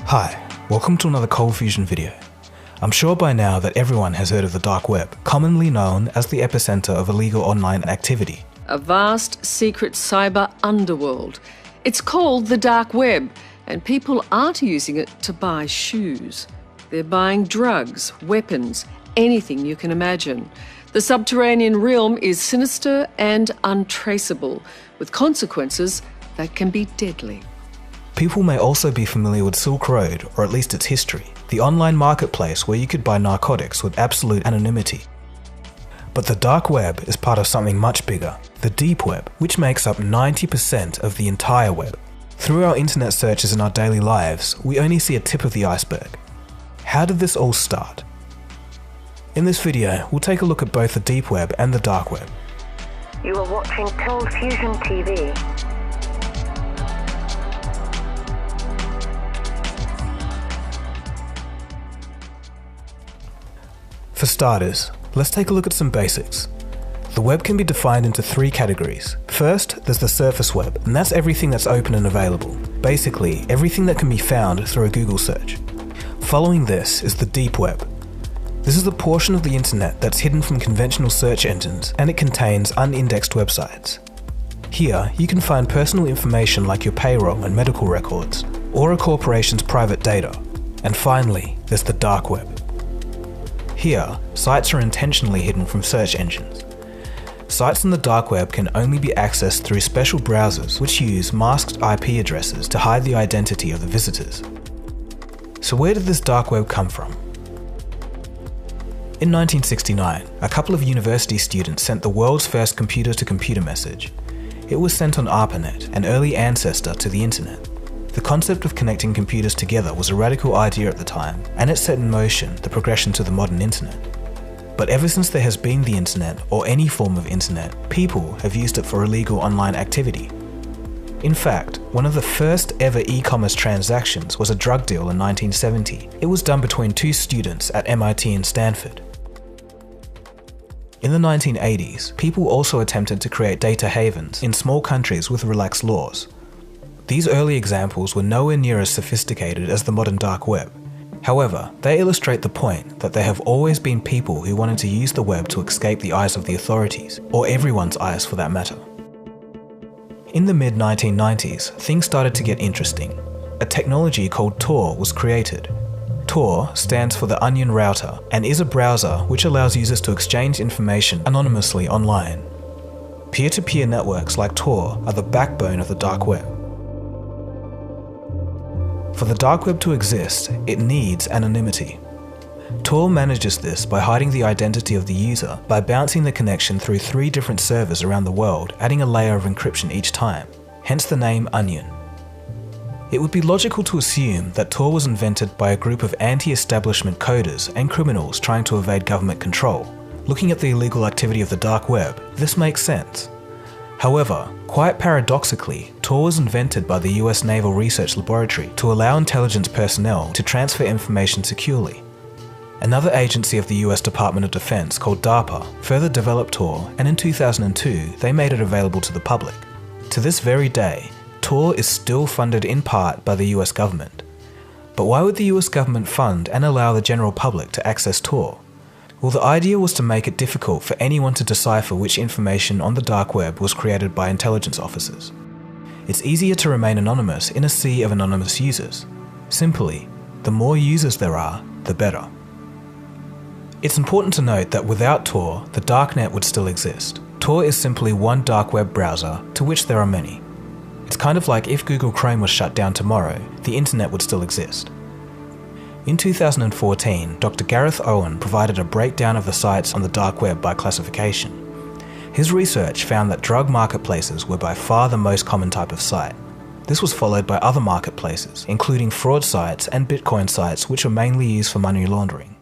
Hi, welcome to another Cold Fusion video. I'm sure by now that everyone has heard of the dark web, commonly known as the epicenter of illegal online activity. A vast, secret cyber underworld. It's called the dark web, and people aren't using it to buy shoes. They're buying drugs, weapons, anything you can imagine. The subterranean realm is sinister and untraceable, with consequences that can be deadly. People may also be familiar with Silk Road, or at least its history, the online marketplace where you could buy narcotics with absolute anonymity. But the dark web is part of something much bigger, the deep web, which makes up 90% of the entire web. Through our internet searches in our daily lives, we only see a tip of the iceberg. How did this all start? In this video, we'll take a look at both the deep web and the dark web. You are watching Cold Fusion TV. For starters, let's take a look at some basics. The web can be defined into three categories. First, there's the surface web, and that's everything that's open and available. Basically, everything that can be found through a Google search. Following this is the deep web. This is the portion of the internet that's hidden from conventional search engines, and it contains unindexed websites. Here, you can find personal information like your payroll and medical records, or a corporation's private data. And finally, there's the dark web. Here, sites are intentionally hidden from search engines. Sites in the dark web can only be accessed through special browsers which use masked IP addresses to hide the identity of the visitors. So where did this dark web come from? In 1969, a couple of university students sent the world's first computer-to-computer message. It was sent on ARPANET, an early ancestor to the internet. The concept of connecting computers together was a radical idea at the time, and it set in motion the progression to the modern internet. But ever since there has been the internet, or any form of internet, people have used it for illegal online activity. In fact, one of the first ever e-commerce transactions was a drug deal in 1970. It was done between two students at MIT and Stanford. In the 1980s, people also attempted to create data havens in small countries with relaxed laws. These early examples were nowhere near as sophisticated as the modern dark web. However, they illustrate the point that there have always been people who wanted to use the web to escape the eyes of the authorities, or everyone's eyes for that matter. In the mid-1990s, things started to get interesting. A technology called Tor was created. Tor stands for the Onion Router and is a browser which allows users to exchange information anonymously online. Peer-to-peer networks like Tor are the backbone of the dark web. For the dark web to exist, it needs anonymity. Tor manages this by hiding the identity of the user by bouncing the connection through 3 different servers around the world, adding a layer of encryption each time, hence the name Onion. It would be logical to assume that Tor was invented by a group of anti-establishment coders and criminals trying to evade government control. Looking at the illegal activity of the dark web, this makes sense. However, quite paradoxically, Tor was invented by the US Naval Research Laboratory to allow intelligence personnel to transfer information securely. Another agency of the US Department of Defense called DARPA further developed Tor, and in 2002 they made it available to the public. To this very day, Tor is still funded in part by the US government. But why would the US government fund and allow the general public to access Tor? Well, the idea was to make it difficult for anyone to decipher which information on the dark web was created by intelligence officers. It's easier to remain anonymous in a sea of anonymous users. Simply, the more users there are, the better. It's important to note that without Tor, the darknet would still exist. Tor is simply one dark web browser, to which there are many. It's kind of like if Google Chrome was shut down tomorrow, the internet would still exist. In 2014, Dr. Gareth Owen provided a breakdown of the sites on the dark web by classification. His research found that drug marketplaces were by far the most common type of site. This was followed by other marketplaces, including fraud sites and Bitcoin sites, which are mainly used for money laundering.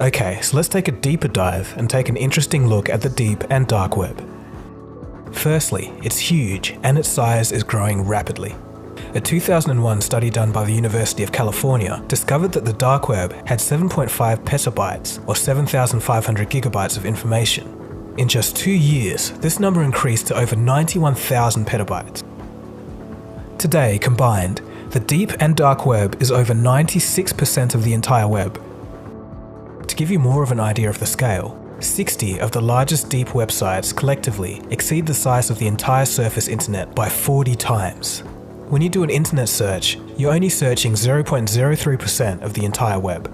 Okay, so let's take a deeper dive and take an interesting look at the deep and dark web. Firstly, it's huge and its size is growing rapidly. A 2001 study done by the University of California discovered that the dark web had 7.5 petabytes or 7,500 gigabytes of information. In just 2 years, this number increased to over 91,000 petabytes. Today, combined, The deep and dark web is over 96% of the entire web. To give you more of an idea of the scale, 60 of the largest deep websites collectively exceed the size of the entire surface internet by 40 times. When you do an internet search, you're only searching 0.03% of the entire web.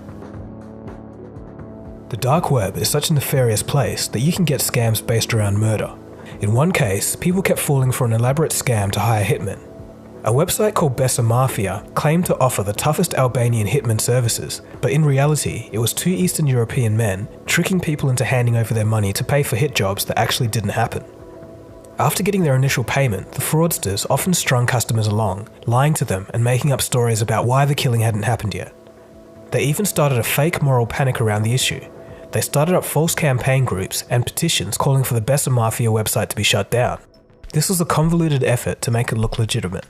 The dark web is such a nefarious place that you can get scams based around murder. In one case, people kept falling for an elaborate scam to hire hitmen. A website called Besa Mafia claimed to offer the toughest Albanian hitman services, but in reality, it was two Eastern European men tricking people into handing over their money to pay for hit jobs that actually didn't happen. After getting their initial payment, the fraudsters often strung customers along, lying to them and making up stories about why the killing hadn't happened yet. They even started a fake moral panic around the issue. They started up false campaign groups and petitions calling for the Besa Mafia website to be shut down. This was a convoluted effort to make it look legitimate.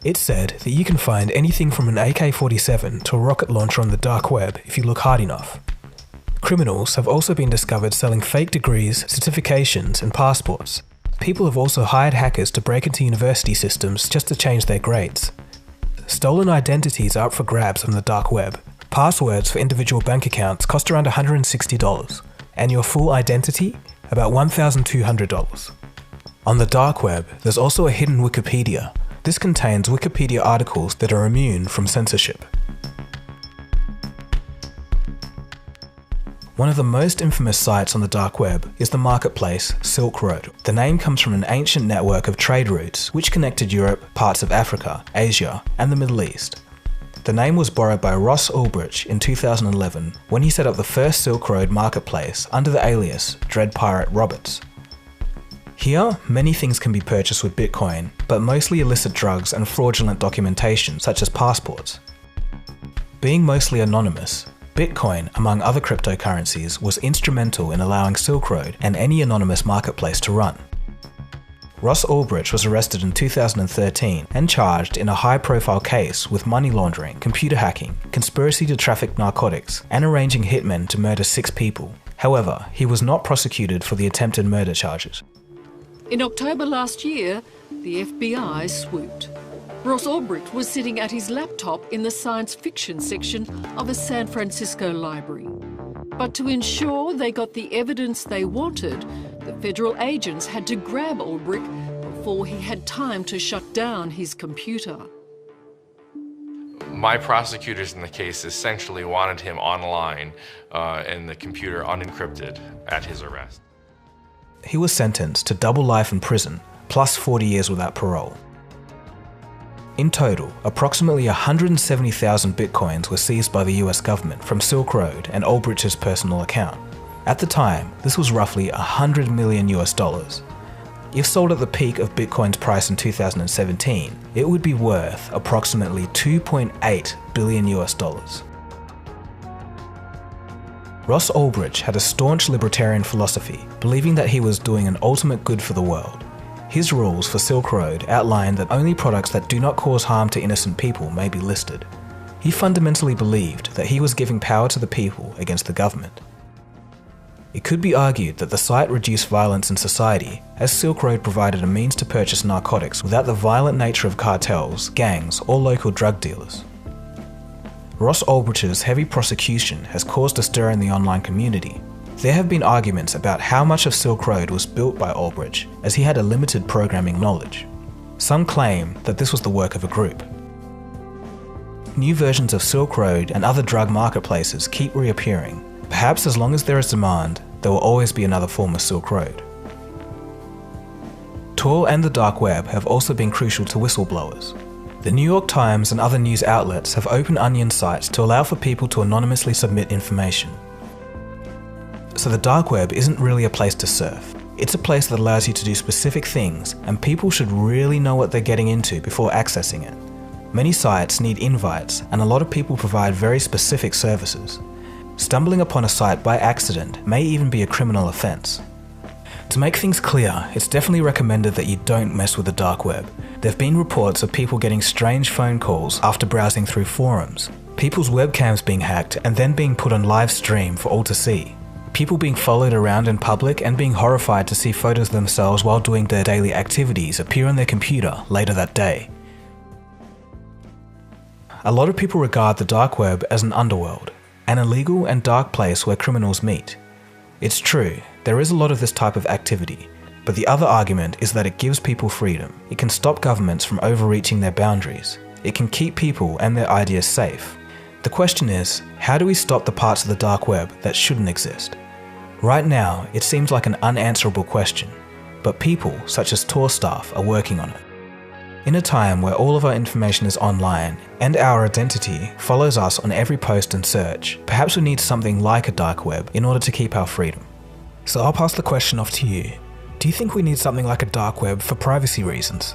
It said that you can find anything from an AK-47 to a rocket launcher on the dark web if you look hard enough. Criminals have also been discovered selling fake degrees, certifications, and passports. People have also hired hackers to break into university systems just to change their grades. Stolen identities are up for grabs on the dark web. Passwords for individual bank accounts cost around $160, and your full identity, about $1,200. On the dark web, there's also a hidden Wikipedia. This contains Wikipedia articles that are immune from censorship. One of the most infamous sites on the dark web is the marketplace Silk Road. The name comes from an ancient network of trade routes which connected Europe, parts of Africa, Asia, and the Middle East. The name was borrowed by Ross Ulbricht in 2011 when he set up the first Silk Road marketplace under the alias Dread Pirate Roberts. Here, many things can be purchased with Bitcoin, but mostly illicit drugs and fraudulent documentation such as passports. Being mostly anonymous, Bitcoin, among other cryptocurrencies, was instrumental in allowing Silk Road and any anonymous marketplace to run. Ross Ulbricht was arrested in 2013 and charged in a high-profile case with money laundering, computer hacking, conspiracy to traffic narcotics, and arranging hitmen to murder 6 people. However, he was not prosecuted for the attempted murder charges. In October last year, the FBI swooped. Ross Ulbricht was sitting at his laptop in the science fiction section of a San Francisco library. But to ensure they got the evidence they wanted, the federal agents had to grab Ulbricht before he had time to shut down his computer. My prosecutors in the case essentially wanted him online and the computer unencrypted at his arrest. He was sentenced to double life in prison, plus 40 years without parole. In total, approximately 170,000 bitcoins were seized by the US government from Silk Road and Ulbricht's personal account. At the time, this was roughly $100 million US. If sold at the peak of Bitcoin's price in 2017, it would be worth approximately $2.8 billion US. Ross Ulbricht had a staunch libertarian philosophy, believing that he was doing an ultimate good for the world. His rules for Silk Road outlined that only products that do not cause harm to innocent people may be listed. He fundamentally believed that he was giving power to the people against the government. It could be argued that the site reduced violence in society, as Silk Road provided a means to purchase narcotics without the violent nature of cartels, gangs, or local drug dealers. Ross Ulbricht's heavy prosecution has caused a stir in the online community. There have been arguments about how much of Silk Road was built by Ulbricht, as he had a limited programming knowledge. Some claim that this was the work of a group. New versions of Silk Road and other drug marketplaces keep reappearing. Perhaps as long as there is demand, there will always be another form of Silk Road. Tor and the dark web have also been crucial to whistleblowers. The New York Times and other news outlets have open onion sites to allow for people to anonymously submit information. So the dark web isn't really a place to surf. It's a place that allows you to do specific things, and people should really know what they're getting into before accessing it. Many sites need invites, and a lot of people provide very specific services. Stumbling upon a site by accident may even be a criminal offense. To make things clear, it's definitely recommended that you don't mess with the dark web. There have been reports of people getting strange phone calls after browsing through forums, people's webcams being hacked and then being put on live stream for all to see, people being followed around in public and being horrified to see photos of themselves while doing their daily activities appear on their computer later that day. a lot of people regard the dark web as an underworld, an illegal and dark place where criminals meet. It's true, there is a lot of this type of activity, but the other argument is that it gives people freedom. It can stop governments from overreaching their boundaries. It can keep people and their ideas safe. The question is, how do we stop the parts of the dark web that shouldn't exist? Right now, it seems like an unanswerable question, but people such as Tor staff are working on it. In a time where all of our information is online and our identity follows us on every post and search, perhaps we need something like a dark web in order to keep our freedom. So I'll pass the question off to you. Do you think we need something like a dark web for privacy reasons?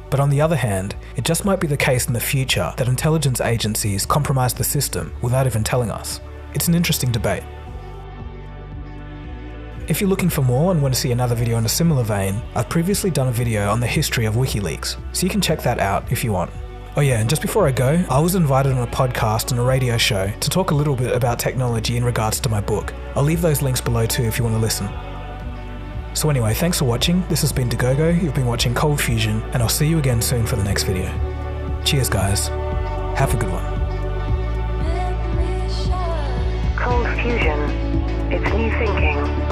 But on the other hand, it just might be the case in the future that intelligence agencies compromise the system without even telling us. It's an interesting debate. If you're looking for more and want to see another video in a similar vein, I've previously done a video on the history of WikiLeaks, so you can check that out if you want. Oh yeah, and just before I go, I was invited on a podcast and a radio show to talk a little bit about technology in regards to my book. I'll leave those links below too if you want to listen. So anyway, thanks for watching. This has been Dagogo, you've been watching Cold Fusion, and I'll see you again soon for the next video. Cheers guys. Have a good one. Cold Fusion. It's new thinking.